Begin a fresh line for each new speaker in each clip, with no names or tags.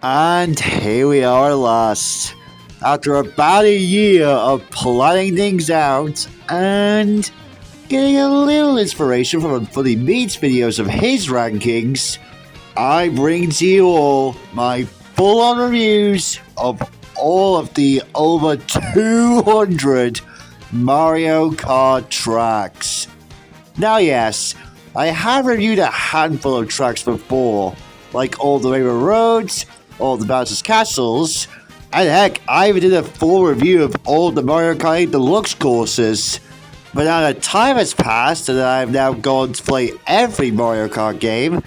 And here we are at last. After about a year of planning things out and getting a little inspiration from Funny Meats videos of his rankings, I bring to you all my full-on reviews of all of the over 200 Mario Kart tracks. Now yes, I have reviewed a handful of tracks before, like all the Rainbow Roads, all the Bowser's Castles, and heck, I even did a full review of all the Mario Kart 8 Deluxe courses. But now that time has passed and I've now gone to play every Mario Kart game,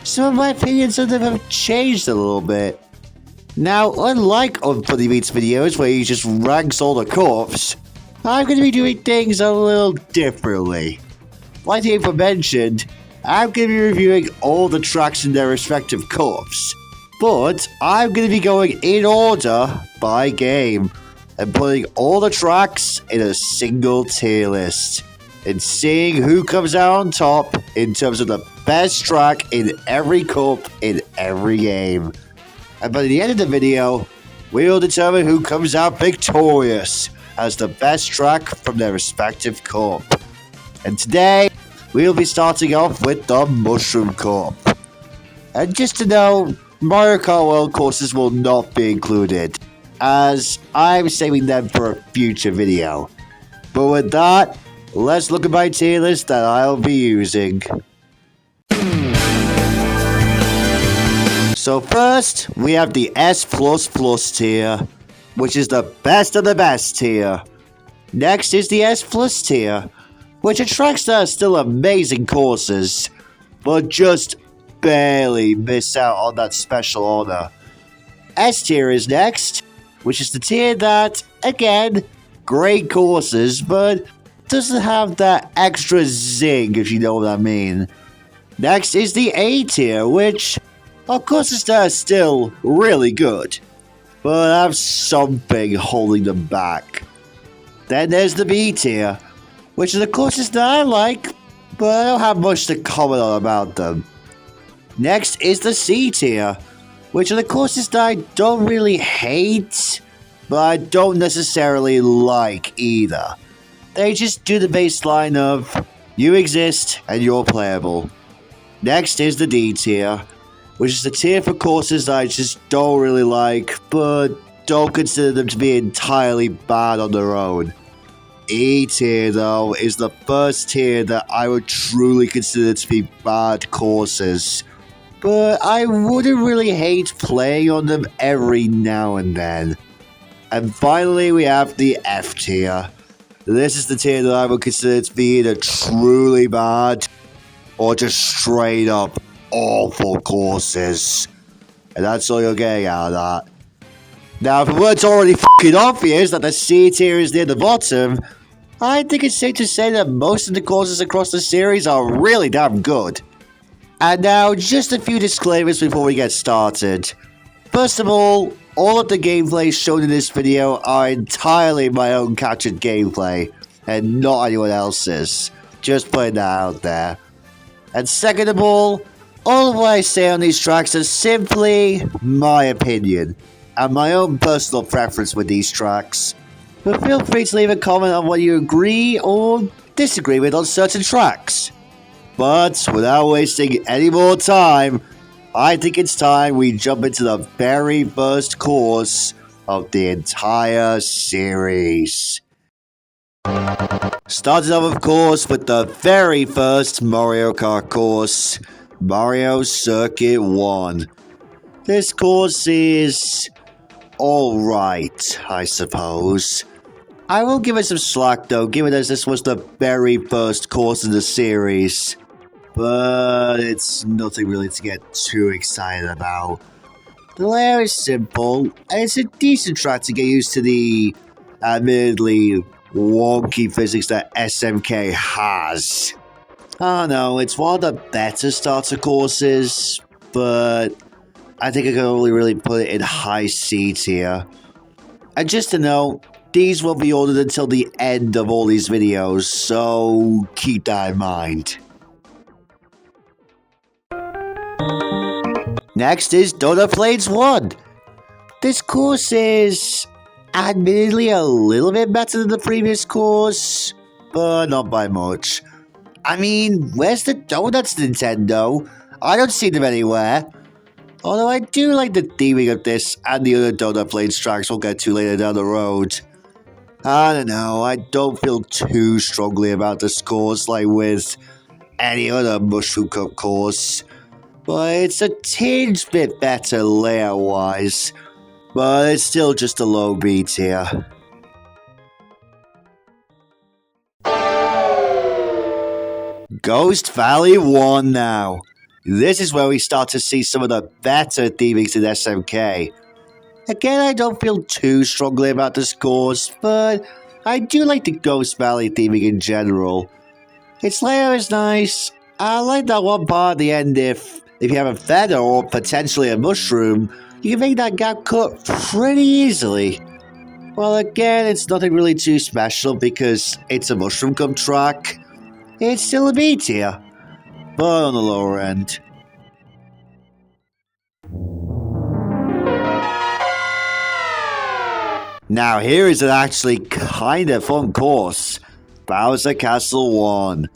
some of my opinions on them have changed a little bit. Now, unlike on Funny Meats videos where he just ranks all the corps, I'm going to be doing things a little differently. Like the info mentioned, I'm going to be reviewing all the tracks in their respective corps, but I'm going to be going in order by game and putting all the tracks in a single tier list and seeing who comes out on top in terms of the best track in every corp in every game. And by the end of the video, we'll determine who comes out victorious as the best track from their respective corp. And today, we'll be starting off with the Mushroom Corp. And just to know, Mario Kart World courses will not be included, as I'm saving them for a future video. But with that, let's look at my tier list that I'll be using. So first, we have the S++ tier, which is the best of the best tier. Next is the S+ tier, which attracts that are still amazing courses, but just barely miss out on that special honor. S tier is next, which is the tier that, again, great courses, but doesn't have that extra zing, if you know what I mean. Next is the A tier, which are courses that are still really good, but have something holding them back. Then there's the B tier, which are the courses that I like, but I don't have much to comment on about them. Next is the C tier, which are the courses that I don't really hate, but I don't necessarily like either. They just do the baseline of, you exist and you're playable. Next is the D tier, which is the tier for courses that I just don't really like, but don't consider them to be entirely bad on their own. E tier, though, is the first tier that I would truly consider to be bad courses, but I wouldn't really hate playing on them every now and then. And finally, we have the F tier. This is the tier that I would consider to be either truly bad or just straight up awful courses. And that's all you're getting out of that. Now, if it weren't already fucking obvious that the C tier is near the bottom, I think it's safe to say that most of the courses across the series are really damn good. And now, just a few disclaimers before we get started. First of all of the gameplay shown in this video are entirely my own captured gameplay, and not anyone else's. Just putting that out there. And second of all of what I say on these tracks is simply my opinion, and my own personal preference with these tracks. But feel free to leave a comment on what you agree or disagree with on certain tracks. But without wasting any more time, I think it's time we jump into the very first course of the entire series. Starting off, of course, with the very first Mario Kart course, Mario Circuit 1. This course is alright, I suppose. I will give it some slack though, given as this was the very first course in the series. But it's nothing really to get too excited about. The layout is simple, and it's a decent track to get used to the admittedly wonky physics that SMK has. I don't know, it's one of the better starter courses, but I think I can only really put it in high C tier. And just to note, these will be ordered until the end of all these videos, so keep that in mind. Next is Donut Plains 1. This course is admittedly a little bit better than the previous course, but not by much. I mean, where's the donuts, Nintendo? I don't see them anywhere. Although I do like the theming of this and the other Donut Plains tracks we'll get to later down the road. I don't know, I don't feel too strongly about this course like with any other Mushroom Cup course, but it's a tinge bit better layout-wise, but it's still just a low B tier. Ghost Valley 1 now. This is where we start to see some of the better themings in SMK. Again, I don't feel too strongly about this course, but I do like the Ghost Valley theming in general. Its layout is nice. I like that one part at the end if you have a feather or potentially a mushroom, you can make that gap cut pretty easily. Well, again, it's nothing really too special because it's a Mushroom Cup track. It's still a B tier, but on the lower end. Now here is an actually kinda fun course, Bowser Castle 1.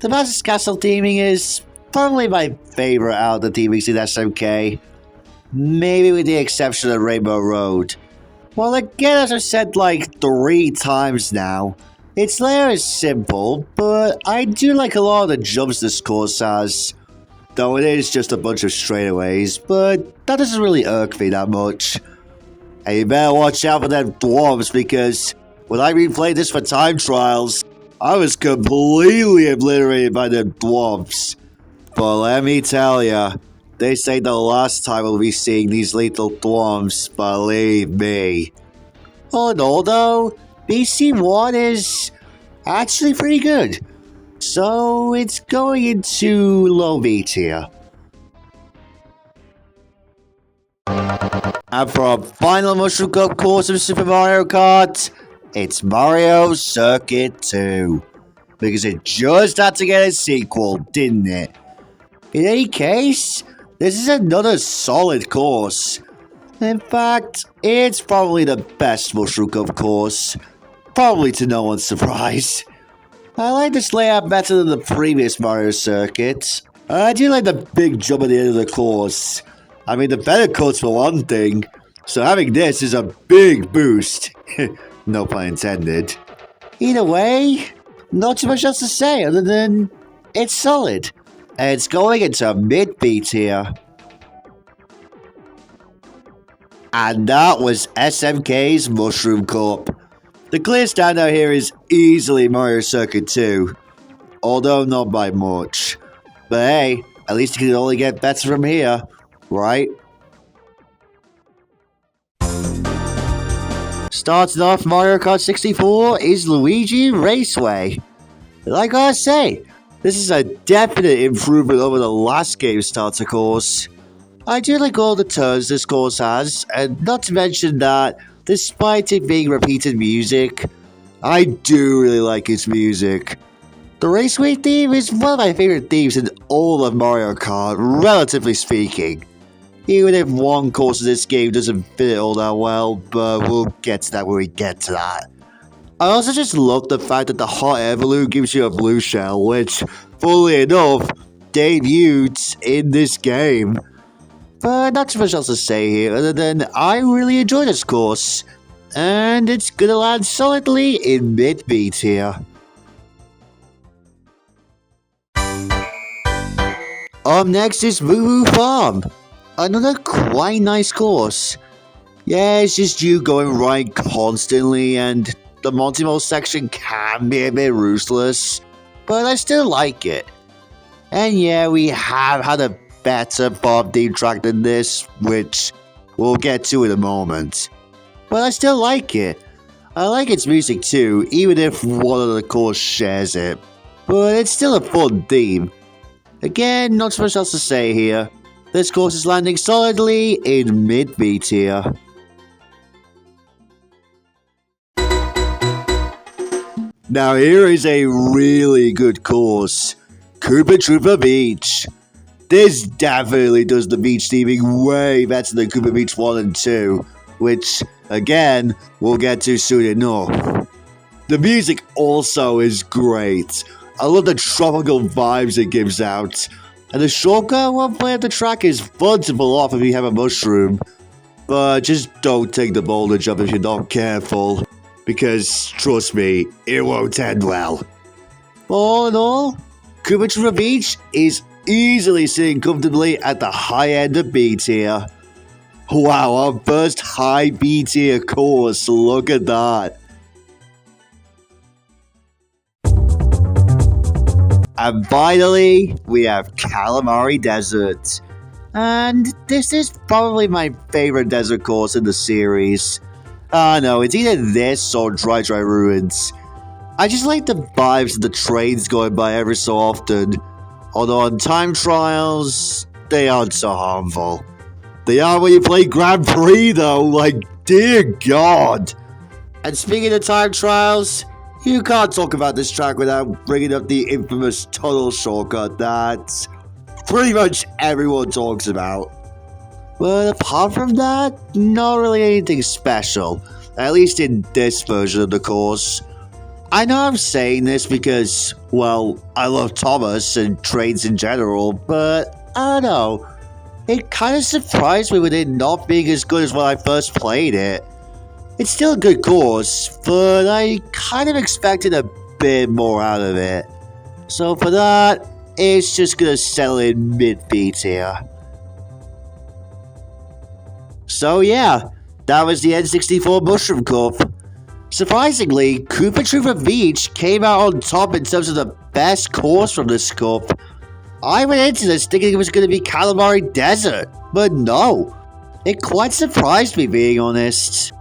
The Bowser's Castle theming is probably my favourite out of the themings in SMK, maybe with the exception of Rainbow Road. Well, again, as I've said like 3 times now, its layout is simple, but I do like a lot of the jumps this course has, though it is just a bunch of straightaways, but that doesn't really irk me that much. And you better watch out for them dwarves because when I replayed this for time trials, I was completely obliterated by them dwarves. But let me tell ya, they say the last time we'll be seeing these lethal dwarves, believe me. All in all though, BC1 is actually pretty good. So it's going into low B tier. And for our final Mushroom Cup course of Super Mario Kart, it's Mario Circuit 2. Because it just had to get a sequel, didn't it? In any case, this is another solid course. In fact, it's probably the best Mushroom Cup course. Probably to no one's surprise. I like this layout better than the previous Mario Circuit. I do like the big jump at the end of the course. I mean, the better cuts for one thing, so having this is a big boost. No pun intended. Either way, not too much else to say other than it's solid. And it's going into mid-B tier. And that was SMK's Mushroom Cup. The clear standout here is easily Mario Circuit 2, although not by much. But hey, at least it can only get better from here, right? Starting off Mario Kart 64 is Luigi Raceway. Like I say, this is a definite improvement over the last game's starter course. I do like all the turns this course has, and not to mention that, despite it being repeated music, I do really like its music. The Raceway theme is one of my favorite themes in all of Mario Kart, relatively speaking. Even if one course of this game doesn't fit all that well, but we'll get to that when we get to that. I also just love the fact that the hot air balloon gives you a blue shell, which, funnily enough, debuts in this game. But not too much else to say here other than I really enjoy this course, and it's gonna land solidly in mid-B tier. Up next is Moo Moo Farm, another quite nice course. Yeah, it's just you going right constantly, and the multi-mode section can be a bit ruthless, but I still like it. And yeah, we have had a better Bob theme track than this, which we'll get to in a moment. But I still like it. I like its music too, even if one of the course shares it. But it's still a fun theme. Again, not so much else to say here. This course is landing solidly in mid-B tier. Now here is a really good course. Koopa Troopa Beach. This definitely does the beach theming way better than Cooper Beach 1 and 2, which, again, we'll get to soon enough. The music also is great. I love the tropical vibes it gives out. And the shortcut one play of the track is fun to pull off if you have a mushroom. But just don't take the boulder jump if you're not careful. Because, trust me, it won't end well. But all in all, Cooper Beach is easily sitting comfortably at the high end of B tier. Wow, our first high B tier course, look at that. And finally, we have Calamari Desert. And this is probably my favorite desert course in the series. No, it's either this or Dry Ruins. I just like the vibes of the trains going by every so often. Although on time trials, they aren't so harmful. They are when you play Grand Prix though, like dear God. And speaking of time trials, you can't talk about this track without bringing up the infamous tunnel shortcut that pretty much everyone talks about. But apart from that, not really anything special, at least in this version of the course. I know I'm saying this because, well, I love Thomas and trains in general, but I don't know. It kind of surprised me with it not being as good as when I first played it. It's still a good course, but I kind of expected a bit more out of it. So for that, it's just gonna settle in mid-B tier. So yeah, that was the N64 Mushroom Cup. Surprisingly, Koopa Troopa Beach came out on top in terms of the best course from this cup. I went into this thinking it was going to be Calamari Desert, but no. It quite surprised me, being honest.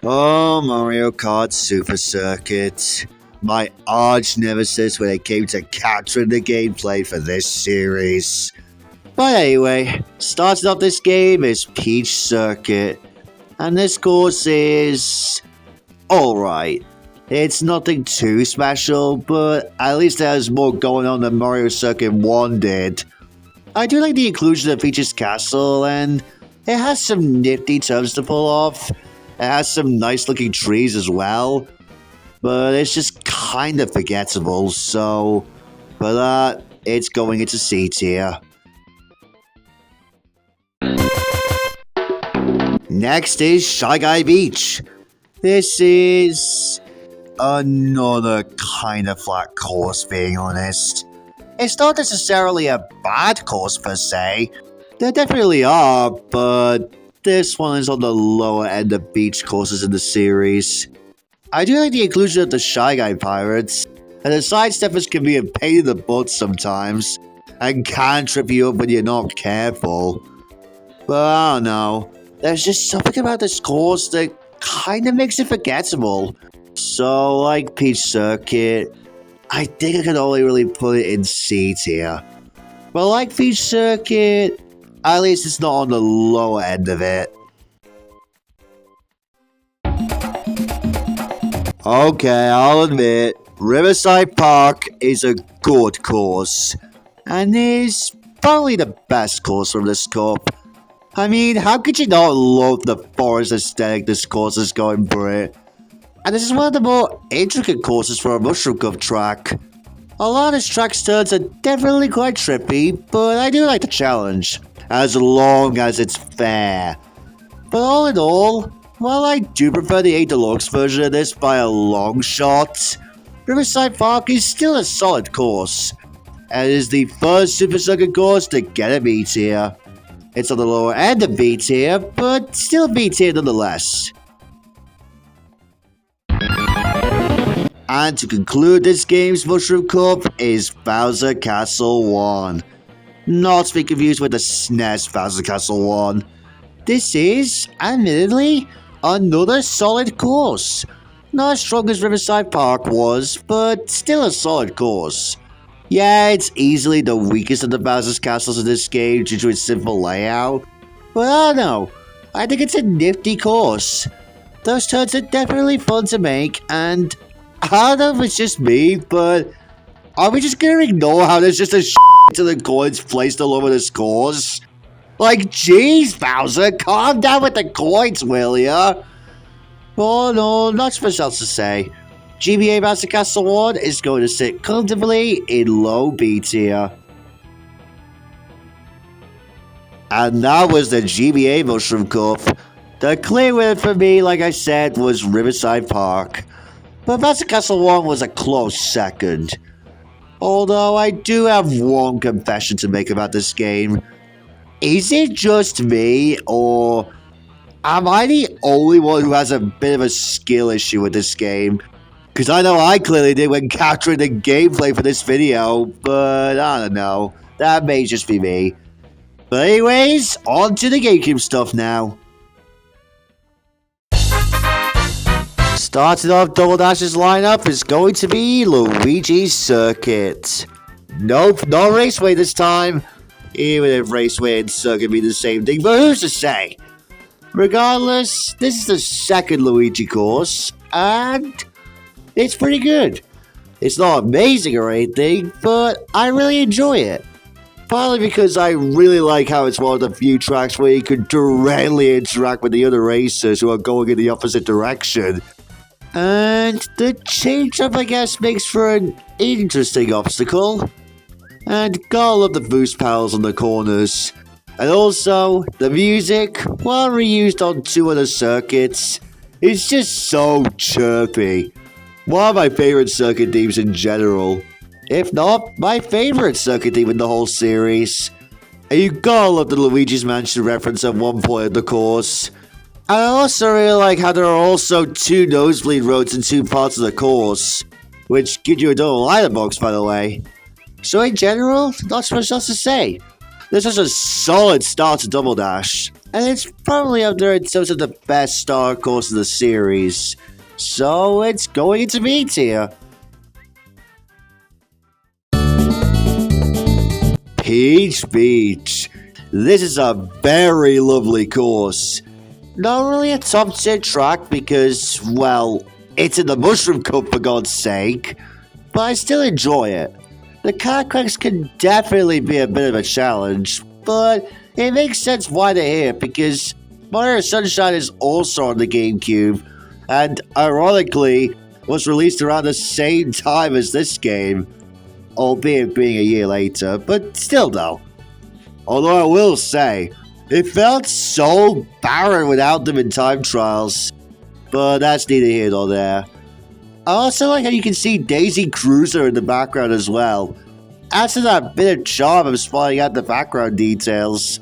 Oh, Mario Kart Super Circuit. My arch nemesis when it came to capturing the gameplay for this series. But anyway, starting off this game is Peach Circuit. And this course is alright. It's nothing too special, but at least it has more going on than Mario Circuit 1 did. I do like the inclusion of Peach's Castle, and it has some nifty turns to pull off. It has some nice looking trees as well, but it's just kind of forgettable, so for that, it's going into C tier. Next is Shy Guy Beach. This is another kind of flat course, being honest. It's not necessarily a bad course per se. There definitely are, but this one is on the lower end of beach courses in the series. I do like the inclusion of the Shy Guy pirates, and the sidesteppers can be a pain in the butt sometimes, and can trip you up when you're not careful. But I don't know. There's just something about this course that kind of makes it forgettable. So, like Peach Circuit, I think I can only really put it in C tier. But like Peach Circuit, at least it's not on the lower end of it. Okay, I'll admit, Riverside Park is a good course. And is probably the best course from this cup. I mean, how could you not love the forest aesthetic this course is going for it? And this is one of the more intricate courses for a Mushroom Cup track. A lot of this track's turns are definitely quite trippy, but I do like the challenge, as long as it's fair. But all in all, while I do prefer the 8 Deluxe version of this by a long shot, Riverside Park is still a solid course, and is the first Super Circuit course to get a B tier. It's on the lower end of B tier, but still B tier nonetheless. And to conclude this game's Mushroom Cup is Bowser Castle 1. Not to be confused with the SNES Bowser Castle 1. This is, admittedly, another solid course. Not as strong as Riverside Park was, but still a solid course. Yeah, it's easily the weakest of the Bowser's castles in this game due to its simple layout, but I don't know, I think it's a nifty course. Those turns are definitely fun to make, and I don't know if it's just me, but Are we just gonna ignore how there's just a to the coins placed all over the course? Like, jeez, Bowser, calm down with the coins, will ya? Oh no, not much else to say. GBA Bouncer Castle 1 is going to sit comfortably in low B tier. And that was the GBA Mushroom Cup. The clear winner for me, like I said, was Riverside Park. But Bouncer Castle 1 was a close second. Although I do have one confession to make about this game. Is it just me, or am I the only one who has a bit of a skill issue with this game? Because I know I clearly did when capturing the gameplay for this video, but I don't know. That may just be me. But anyways, on to the GameCube stuff now. Starting off Double Dash's lineup is going to be Luigi's Circuit. Nope, no Raceway this time. Even if Raceway and Circuit be the same thing, but who's to say? Regardless, this is the second Luigi course, and it's pretty good. It's not amazing or anything, but I really enjoy it. Partly because I really like how it's one of the few tracks where you can directly interact with the other racers who are going in the opposite direction. And the change-up, I guess, makes for an interesting obstacle. And gotta love the boost pedals on the corners. And also, the music, while reused on 2 other circuits, is just so chirpy. One of my favorite circuit themes in general. If not, my favorite circuit theme in the whole series. And you gotta love the Luigi's Mansion reference at one point in the course. And I also really like how there are also 2 nosebleed roads in 2 parts of the course, which give you a double item box, by the way. So in general, not much else to say. This is a solid start to Double Dash, and it's probably up there in terms of the best star course in the series. So it's going into B tier. Peach Beach. This is a very lovely course. Not really a top tier track because, well, it's in the Mushroom Cup for God's sake, but I still enjoy it. The car cracks can definitely be a bit of a challenge, but it makes sense why they're here because Mario Sunshine is also on the GameCube, and ironically, was released around the same time as this game, albeit being a year later, but still though. Although I will say, it felt so barren without them in time trials, but that's neither here nor there. I also like how you can see Daisy Cruiser in the background as well. Adds to that bit of charm of spotting out the background details.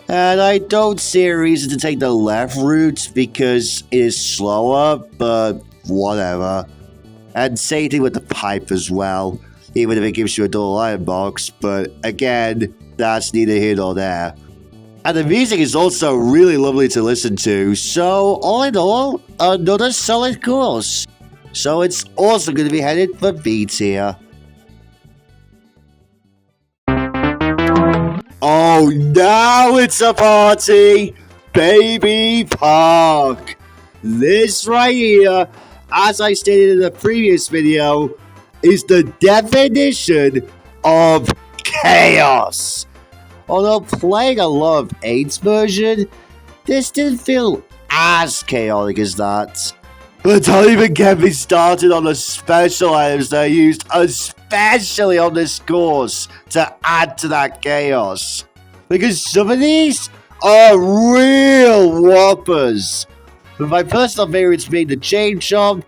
And I don't see a reason to take the left route because it is slower, but whatever. And same thing with the pipe as well, even if it gives you a double iron box, but again, that's neither here nor there. And the music is also really lovely to listen to, so all in all, another solid course. So it's also going to be headed for B tier. Oh, now it's a party! Baby Park! This right here, as I stated in the previous video, is the definition of chaos. Although playing a lot of 8's version, this didn't feel as chaotic as that. But don't even get me started on the special items that are used especially on this course to add to that chaos. Because some of these are real whoppers. With my personal favorites being the Chain Chomp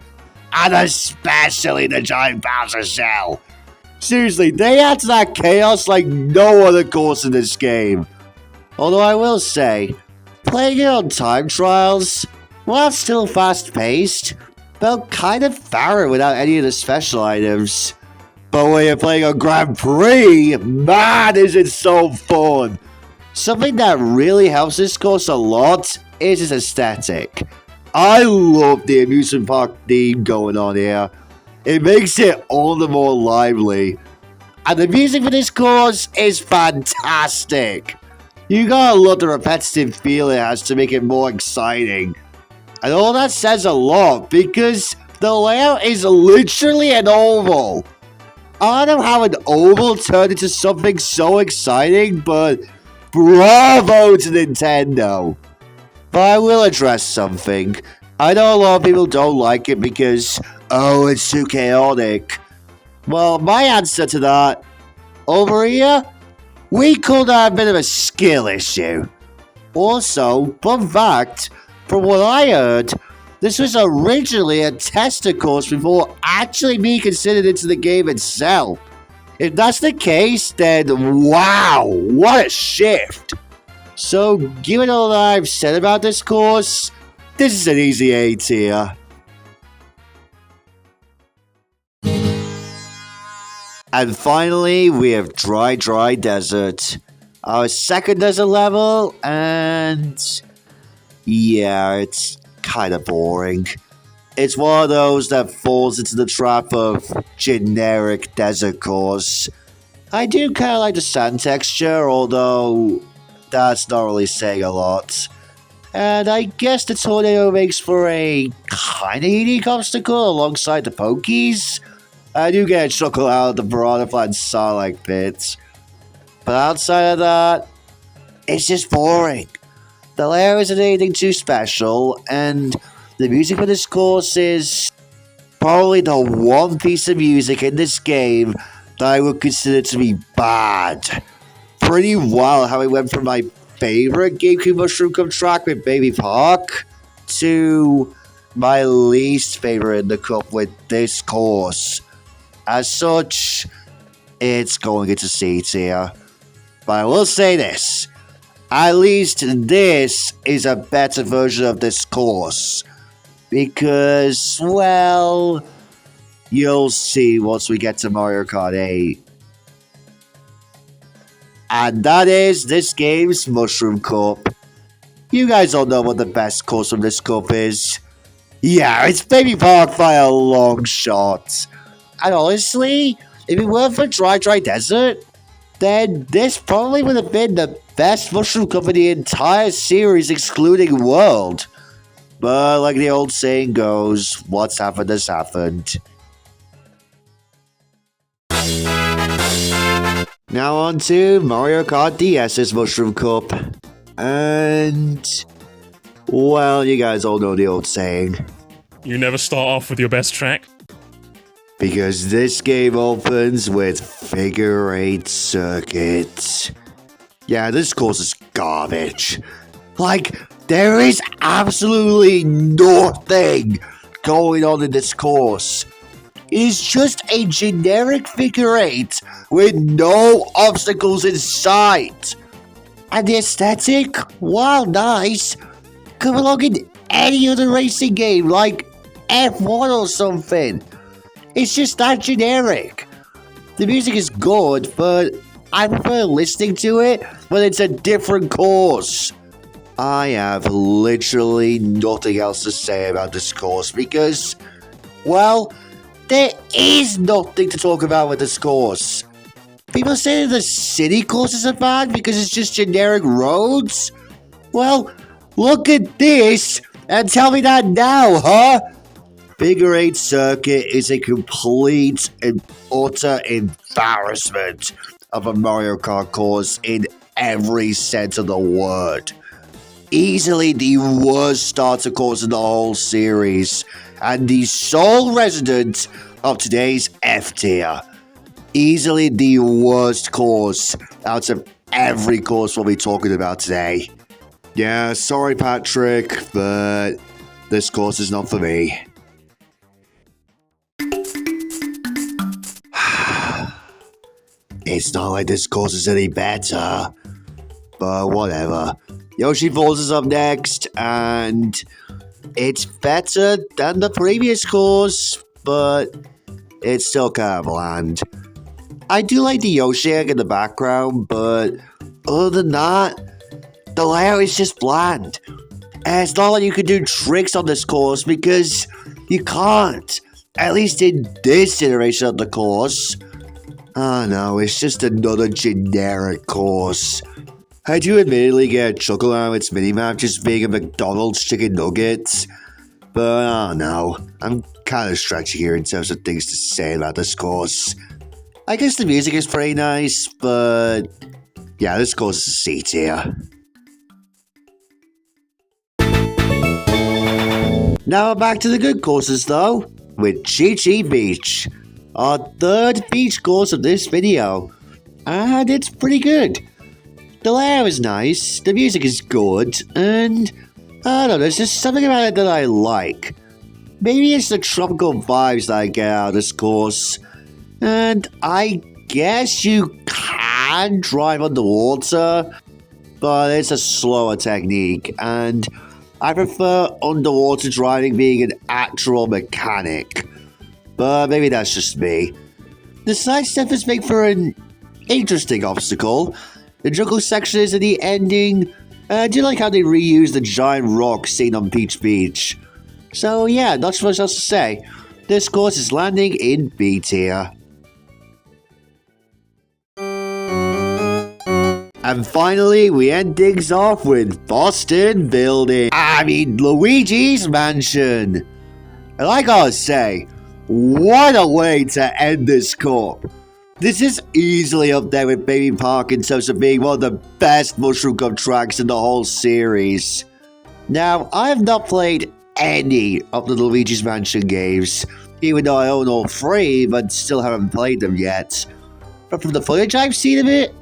and especially the Giant Bowser Shell. Seriously, they add to that chaos like no other course in this game. Although I will say, playing it on time trials, while still fast-paced, felt kind of barren without any of the special items. But when you're playing a Grand Prix, man is it so fun! Something that really helps this course a lot is its aesthetic. I love the amusement park theme going on here. It makes it all the more lively. And the music for this course is fantastic. You gotta love the repetitive feel it has to make it more exciting. And all that says a lot because the layout is literally an oval. I don't know how an oval turned into something so exciting, but bravo to Nintendo. But I will address something. I know a lot of people don't like it because, oh, it's too chaotic. Well, my answer to that, over here, we call that a bit of a skill issue. Also, fun fact, from what I heard, this was originally a tester course before actually being considered into the game itself. If that's the case, then wow, what a shift! So, given all that I've said about this course, this is an easy A tier. And finally, we have Dry Desert. Our second desert level, and yeah, it's kind of boring. It's one of those that falls into the trap of generic desert course. I do kind of like the sand texture, although that's not really saying a lot. And I guess the tornado makes for a kind of unique obstacle alongside the pokies. I do get a chuckle out of the Piranha and Sarlacc pits. But outside of that, it's just boring. The layer isn't anything too special, and the music for this course is probably the one piece of music in this game that I would consider to be bad. Pretty wild how it went from my favorite GameCube Mushroom Cup track with Baby Park to my least favorite in the cup with this course. As such, it's going into C tier. But I will say this, at least this is a better version of this course. Because, well, you'll see once we get to Mario Kart 8. And that is this game's Mushroom Cup. You guys all know what the best course from this cup is. Yeah, it's Baby Park by a long shot. And honestly, if it weren't for Dry Desert, then this probably would have been the best Mushroom Cup in the entire series, excluding World. But like the old saying goes, what's happened has happened. Now on to Mario Kart DS's Mushroom Cup. And, well, you guys all know the old saying.
You never start off with your best track.
Because this game opens with Figure 8 Circuit. Yeah, this course is garbage. Like, there is absolutely nothing going on in this course. It is just a generic Figure 8 with no obstacles in sight. And the aesthetic, while nice, could belong in any other racing game like F1 or something. It's just that generic. The music is good, but I prefer listening to it when it's a different course. I have literally nothing else to say about this course because, well, there is nothing to talk about with this course. People say that the city courses are bad because it's just generic roads. Well, look at this and tell me that now, huh? Figure 8 Circuit is a complete and utter embarrassment of a Mario Kart course in every sense of the word. Easily the worst starter course in the whole series, and the sole resident of today's F tier. Easily the worst course out of every course we'll be talking about today. Yeah, sorry Patrick, but this course is not for me. It's not like this course is any better, but whatever. Yoshi Falls is up next, and it's better than the previous course, but it's still kind of bland. I do like the Yoshi egg in the background, but other than that, the layout is just bland. And it's not like you can do tricks on this course because you can't, at least in this iteration of the course. Oh no, it's just another generic course. I do admittedly get a chuckle out of its minimap just being a McDonald's chicken nuggets, but I don't know, I'm kind of stretching here in terms of things to say about this course. I guess the music is pretty nice, but yeah, this course is a C tier. Now back to the good courses though, with Chi Chi Beach, our third beach course of this video, and it's pretty good. The layout is nice, the music is good, and I don't know, there's just something about it that I like. Maybe it's the tropical vibes that I get out of this course. And I guess you can drive underwater, but it's a slower technique, and I prefer underwater driving being an actual mechanic. But maybe that's just me. The side steppers make for an interesting obstacle. The jungle section is in the ending. I do like how they reuse the giant rock seen on Peach Beach. So yeah, not too much else to say. This course is landing in B tier. And finally, we end things off with Boston Building. Luigi's Mansion. And I gotta say, what a way to end this corp. This is easily up there with Baby Park in terms of being one of the best Mushroom Cup tracks in the whole series. Now, I have not played any of the Luigi's Mansion games, even though I own all three, but still haven't played them yet. But from the footage I've seen of it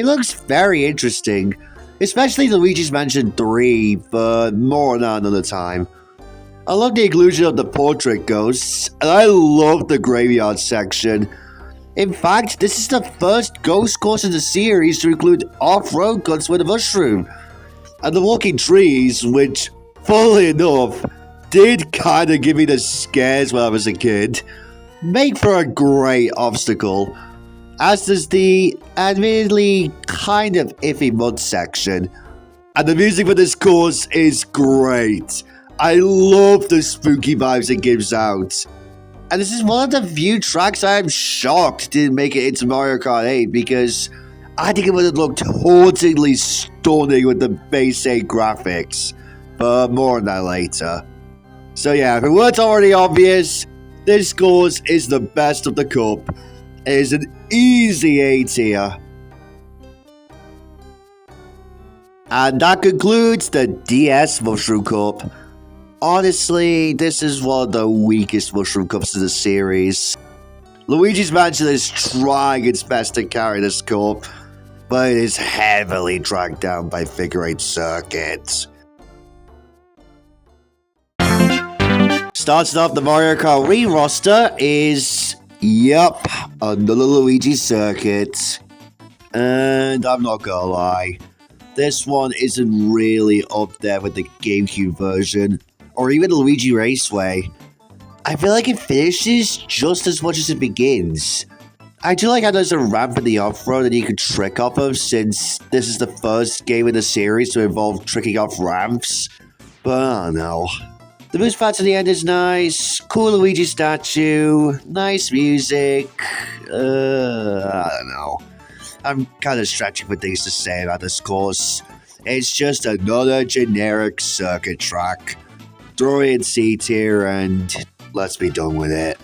looks very interesting, especially Luigi's Mansion 3, but more on that another time. I love the inclusion of the portrait ghosts, and I love the graveyard section. In fact, this is the first ghost course in the series to include off-road cuts with a mushroom. And the walking trees, which, funnily enough, did kinda give me the scares when I was a kid, make for a great obstacle. As does the admittedly kind of iffy mud section. And the music for this course is great. I love the spooky vibes it gives out. And this is one of the few tracks I am shocked didn't make it into Mario Kart 8 because I think it would have looked hauntingly stunning with the base 8 graphics. But more on that later. So yeah, if it weren't already obvious, this course is the best of the cup. It is an easy A tier. And that concludes the DS Mushroom Cup. Honestly, this is one of the weakest Mushroom Cups in the series. Luigi's Mansion is trying its best to carry this cup, but it is heavily dragged down by Figure 8 Circuit. Starting off the Mario Kart Wii roster is, yup, another Luigi Circuit. And I'm not gonna lie, this one isn't really up there with the GameCube version, or even the Luigi Raceway. I feel like it finishes just as much as it begins. I do like how there's a ramp in the off-road that you can trick off of, since this is the first game in the series to involve tricking off ramps. But I don't know. The boost pad to the end is nice, cool Luigi statue, nice music, I don't know. I'm kind of stretching for things to say about this course. It's just another generic circuit track. Throw it in C tier and let's be done with it.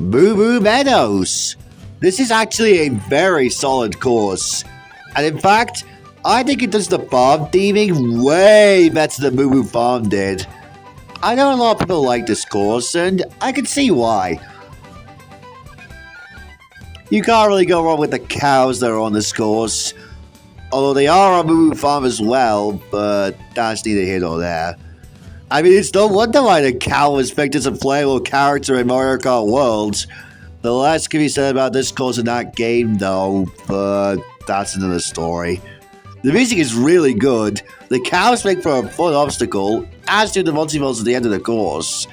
Boo Boo Meadows. This is actually a very solid course. And in fact, I think it does the farm theming way better than Boo Boo Farm did. I know a lot of people like this course, and I can see why. You can't really go wrong with the cows that are on this course. Although they are on Boo Boo Farm as well, but that's neither here nor there. I mean, it's no wonder why the cow was picked as a playable character in Mario Kart World. The less can be said about this course in that game, though, but that's another story. The music is really good, the cows make for a fun obstacle, as do the multi-balls at the end of the course.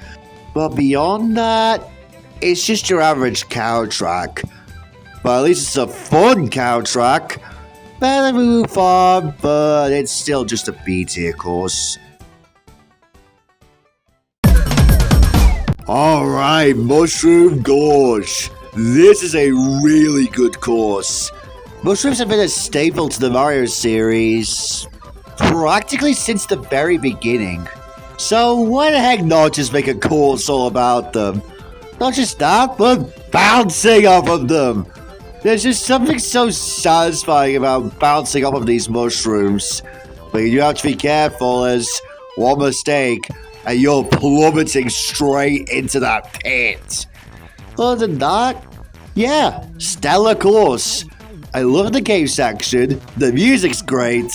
But beyond that, it's just your average cow track. But at least it's a fun cow track. Better than Boo Boo Farm, but it's still just a B tier course. Alright, Mushroom Gorge. This is a really good course. Mushrooms have been a staple to the Mario series practically since the very beginning. So why the heck not just make a course all about them? Not just that, but bouncing off of them. There's just something so satisfying about bouncing off of these mushrooms. But you do have to be careful, as one mistake and you're plummeting straight into that pit. Other than that, yeah, stellar course. I love the cave section, the music's great,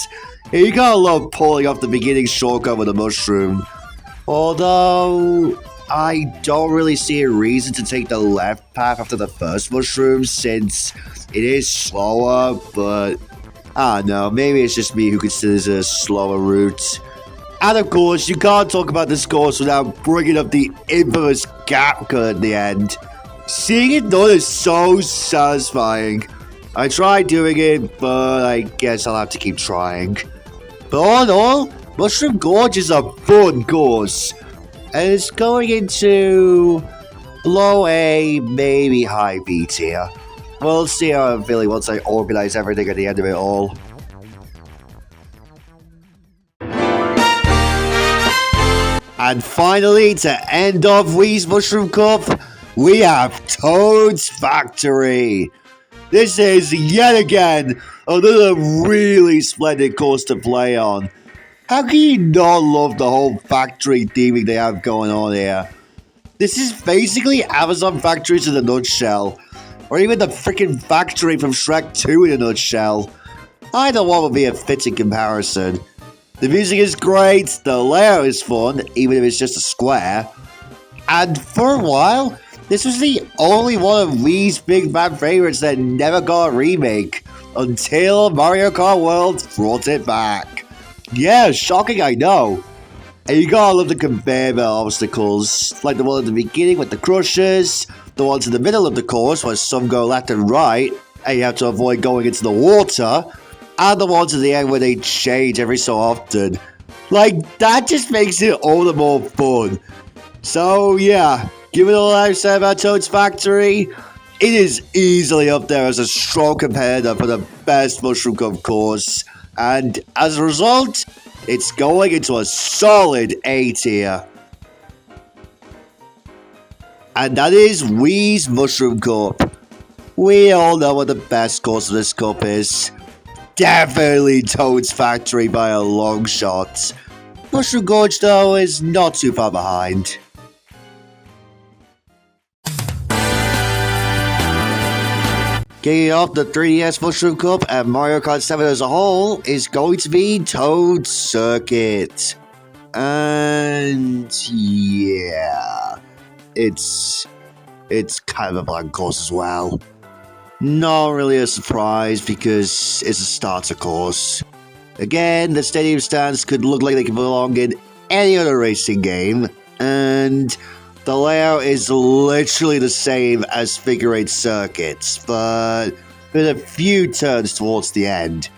and you gotta love pulling off the beginning shortcut with a mushroom. Although, I don't really see a reason to take the left path after the first mushroom, since it is slower, but I don't know, maybe it's just me who considers it a slower route. And of course, you can't talk about this course without bringing up the infamous gap cut at the end. Seeing it done is so satisfying. I tried doing it, but I guess I'll have to keep trying. But all in all, Mushroom Gorge is a fun course. And it's going into low A, maybe high B tier. We'll see how I'm feeling once I organize everything at the end of it all. And finally, to end off Wii's Mushroom Cup, we have Toad's Factory. This is, yet again, another really splendid course to play on. How can you not love the whole factory theming they have going on here? This is basically Amazon Factories in a nutshell. Or even the freaking factory from Shrek 2 in a nutshell. Either one would be a fitting comparison. The music is great, the layout is fun, even if it's just a square. And for a while, this was the only one of Wii's big bad favorites that never got a remake. Until Mario Kart World brought it back. Yeah, shocking, I know. And you gotta love the conveyor belt obstacles, like the one at the beginning with the crushers, the ones in the middle of the course where some go left and right, and you have to avoid going into the water, and the ones at the end where they change every so often. Like, that just makes it all the more fun. So, yeah, given all I've said about Toad's Factory, it is easily up there as a strong competitor for the best Mushroom Cup course. And as a result, it's going into a solid A tier. And that is Wii's Mushroom Cup. We all know what the best course of this cup is. Definitely Toad's Factory by a long shot. Mushroom Gorge, though, is not too far behind. Kicking off the 3DS Mushroom Cup and Mario Kart 7 as a whole is going to be Toad Circuit. And yeah, it's kind of a blank course as well. Not really a surprise because it's a starter course. Again, the stadium stands could look like they could belong in any other racing game, and the layout is literally the same as figure eight circuits, but with a few turns towards the end.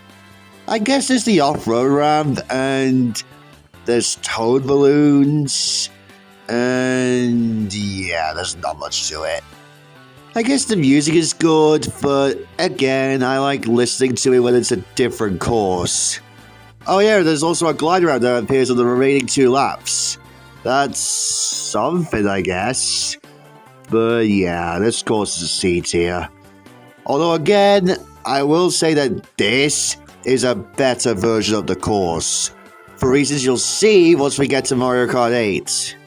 I guess there's the off-road ramp, and there's toad balloons, and yeah, there's not much to it. I guess the music is good, but again, I like listening to it when it's a different course. Oh yeah, there's also a glide ramp that appears on the remaining 2 laps. That's something, I guess. But yeah, this course is a C tier. Although again, I will say that this is a better version of the course, for reasons you'll see once we get to Mario Kart 8.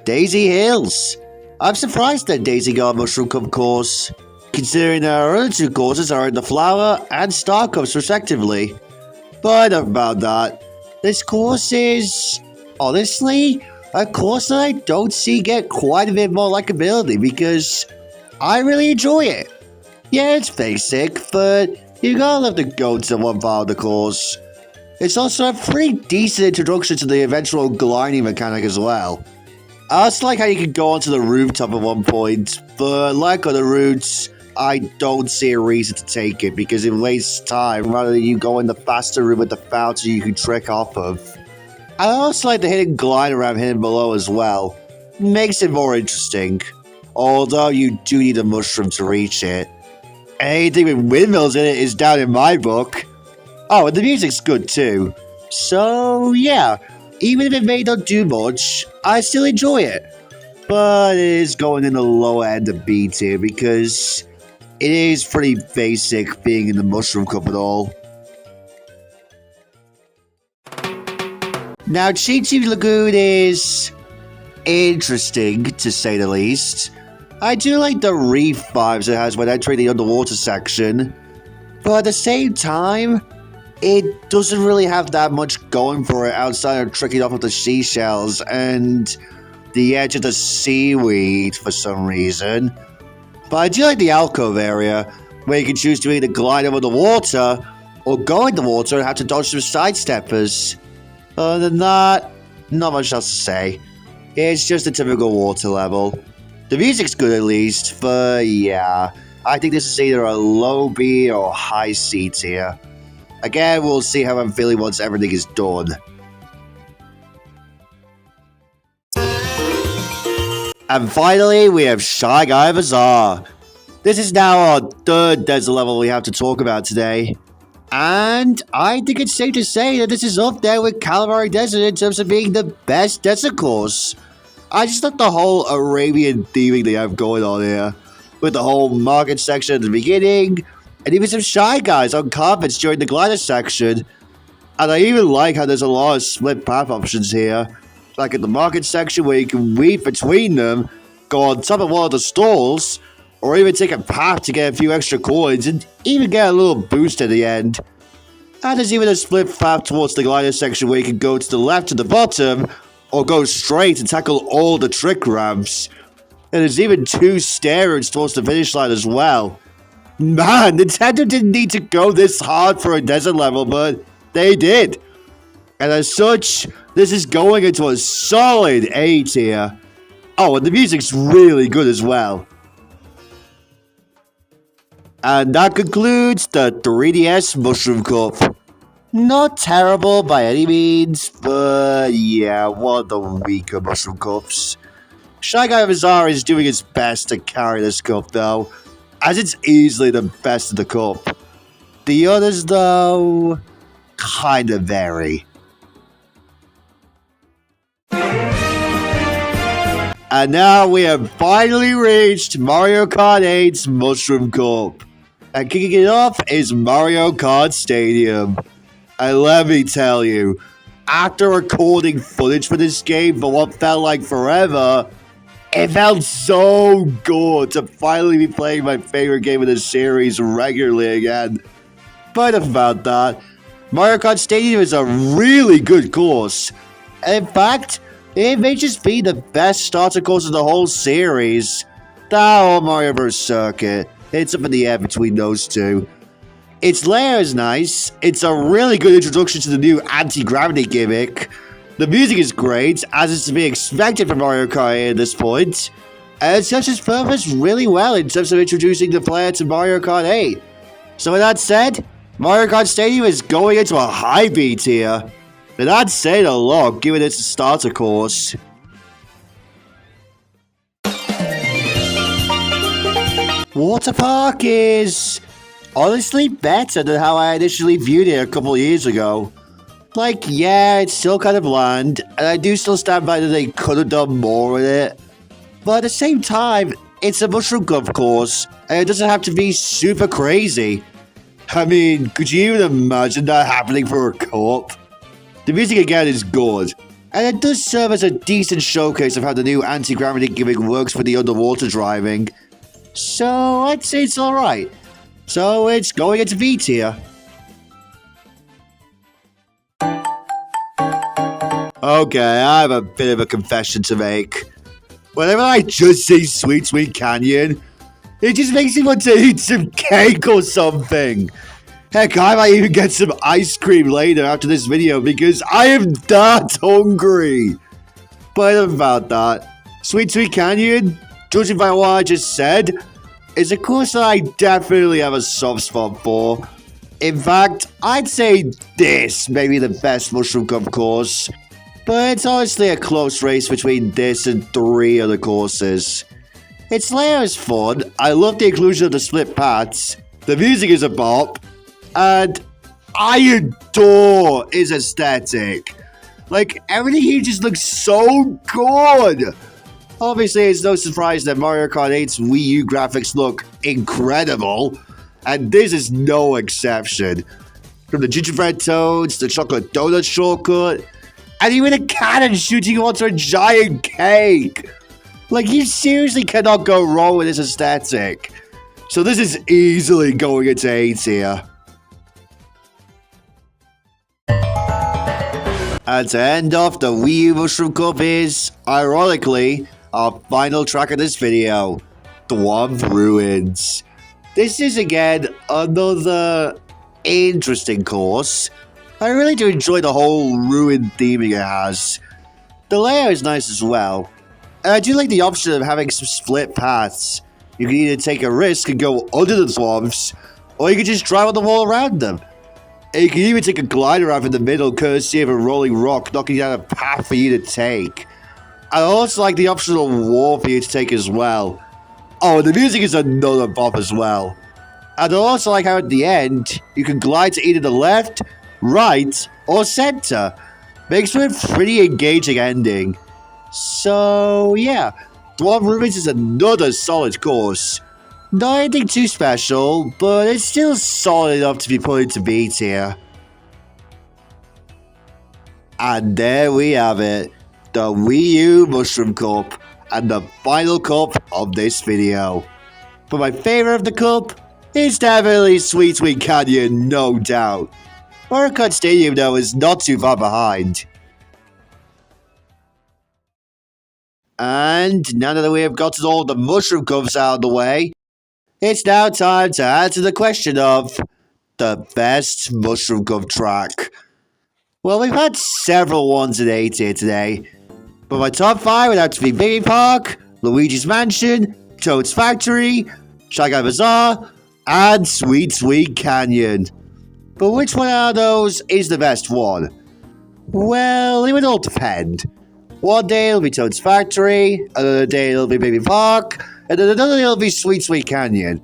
Daisy Hills. I'm surprised that Daisy got a Mushroom Cup course, considering that our other 2 courses are in the Flower and Star Cups respectively. But enough about that. This course is, honestly, a course that I don't see get quite a bit more likability because I really enjoy it. Yeah, it's basic, but you gotta love the goats in one part of the course. It's also a pretty decent introduction to the eventual gliding mechanic as well. I also like how you can go onto the rooftop at one point, but like other routes, I don't see a reason to take it because it wastes time rather than you go in the faster route with the fountain you can trick off of. I also like the hidden glider ramp hidden below as well. Makes it more interesting. Although you do need a mushroom to reach it. Anything with windmills in it is down in my book. Oh, and the music's good too. So yeah, even if it may not do much, I still enjoy it. But it is going in the lower end of B tier because it is pretty basic being in the Mushroom Cup and all. Now, Chi Chi Lagoon is interesting, to say the least. I do like the reef vibes it has when entering the underwater section, but at the same time, it doesn't really have that much going for it outside of tricking off of the seashells and the edge of the seaweed for some reason. But I do like the alcove area, where you can choose to either glide over the water or go in the water and have to dodge some sidesteppers. Other than that, not much else to say. It's just a typical water level. The music's good at least, but yeah, I think this is either a low B or high C tier. Again, we'll see how I'm feeling once everything is done. And finally, we have Shy Guy Bazaar. This is now our third desert level we have to talk about today. And I think it's safe to say that this is up there with Calamari Desert in terms of being the best desert course. I just love the whole Arabian theming they have going on here, with the whole market section at the beginning, and even some Shy Guys on carpets during the glider section. And I even like how there's a lot of split path options here, like in the market section where you can weave between them, go on top of one of the stalls, or even take a path to get a few extra coins, and even get a little boost at the end. And there's even a split path towards the glider section where you can go to the left to the bottom, or go straight and tackle all the trick ramps. And there's even 2 stair routes towards the finish line as well. Man, Nintendo didn't need to go this hard for a desert level, but they did. And as such, this is going into a solid A tier. Oh, and the music's really good as well. And that concludes the 3DS Mushroom Cup. Not terrible by any means, but yeah, one of the weaker Mushroom Cups. Shy Guy Bazaar is doing its best to carry this cup though, as it's easily the best of the cup. The others though, kinda vary. And now we have finally reached Mario Kart 8's Mushroom Cup. And kicking it off is Mario Kart Stadium. And let me tell you, after recording footage for this game for what felt like forever, it felt so good to finally be playing my favorite game in the series regularly again. But about that, Mario Kart Stadium is a really good course. And in fact, it may just be the best starter course of the whole series. That or Mario Bros. Circuit. It's up in the air between those two. Its layout is nice. It's a really good introduction to the new anti-gravity gimmick. The music is great, as is to be expected from Mario Kart at this point. And it serves its purpose really well in terms of introducing the player to Mario Kart 8. So with that said, Mario Kart Stadium is going into a high B tier. And that's saying a lot, given it's a starter course. Water Park is honestly better than how I initially viewed it a couple years ago. Like, yeah, it's still kind of bland, and I do still stand by that they could have done more with it. But at the same time, it's a Mushroom Cup course, and it doesn't have to be super crazy. I mean, could you even imagine that happening for a cup? The music again is good, and it does serve as a decent showcase of how the new anti-gravity gimmick works for the underwater driving. So I'd say it's alright. So it's going into V tier. Okay, I have a bit of a confession to make. Whenever I just see Sweet Sweet Canyon, it just makes me want to eat some cake or something. Heck, I might even get some ice cream later after this video because I am that hungry. But about that, Sweet Sweet Canyon, judging by what I just said, is a course that I definitely have a soft spot for. In fact, I'd say this may be the best Mushroom Cup course. But it's honestly a close race between this and 3 other courses. Its layout is fun, I love the inclusion of the split paths, the music is a bop, and I adore its aesthetic. Like, everything here just looks so good. Obviously, it's no surprise that Mario Kart 8's Wii U graphics look incredible, and this is no exception. From the gingerbread toads, the chocolate donut shortcut, and even a cannon shooting onto a giant cake. Like, you seriously cannot go wrong with this aesthetic. So this is easily going into A tier. And to end off the Wii U Mushroom Cup is, ironically, our final track of this video, Dwarf Ruins. This is again another interesting course. I really do enjoy the whole ruin theming it has. The layout is nice as well. And I do like the option of having some split paths. You can either take a risk and go under the dwarves, or you can just drive on the wall around them. And you can even take a glider out in the middle courtesy of a rolling rock knocking down a path for you to take. I also like the optional wall for you to take as well. Oh, the music is another bop as well. And I also like how at the end, you can glide to either the left, right, or center. Makes for a pretty engaging ending. So, yeah, Dwarf Ruins is another solid course. Not anything too special, but it's still solid enough to be put into B tier. And there we have it. The Wii U Mushroom Cup, and the final cup of this video. But my favorite of the cup is definitely Sweet Sweet Canyon, no doubt. Mario Kart Stadium, though, is not too far behind. And now that we have gotten all the Mushroom Cups out of the way, it's now time to answer the question of the best Mushroom Cup track. Well, we've had several ones in A tier today, but my top 5 would have to be Baby Park, Luigi's Mansion, Toad's Factory, Shanghai Bazaar, and Sweet Sweet Canyon. But which one out of those is the best one? Well, it would all depend. One day it'll be Toad's Factory, another day it'll be Baby Park, and then another day it'll be Sweet Sweet Canyon.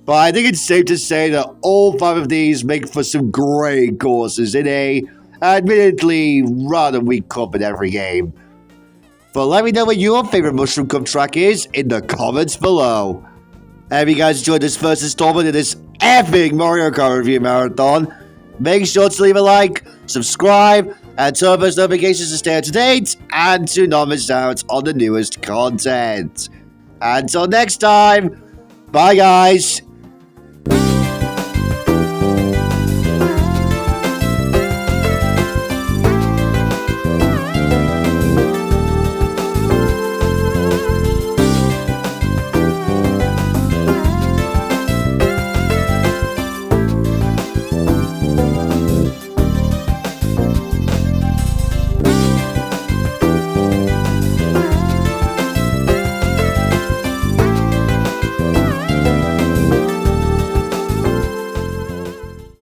But I think it's safe to say that all 5 of these make for some great courses in a, admittedly, rather weak cup in every game. But let me know what your favorite Mushroom Cup track is in the comments below. Have you guys enjoyed this first installment of this epic Mario Kart review marathon? Make sure to leave a like, subscribe, and turn on post notifications to stay up to date and to not miss out on the newest content. Until next time, bye guys.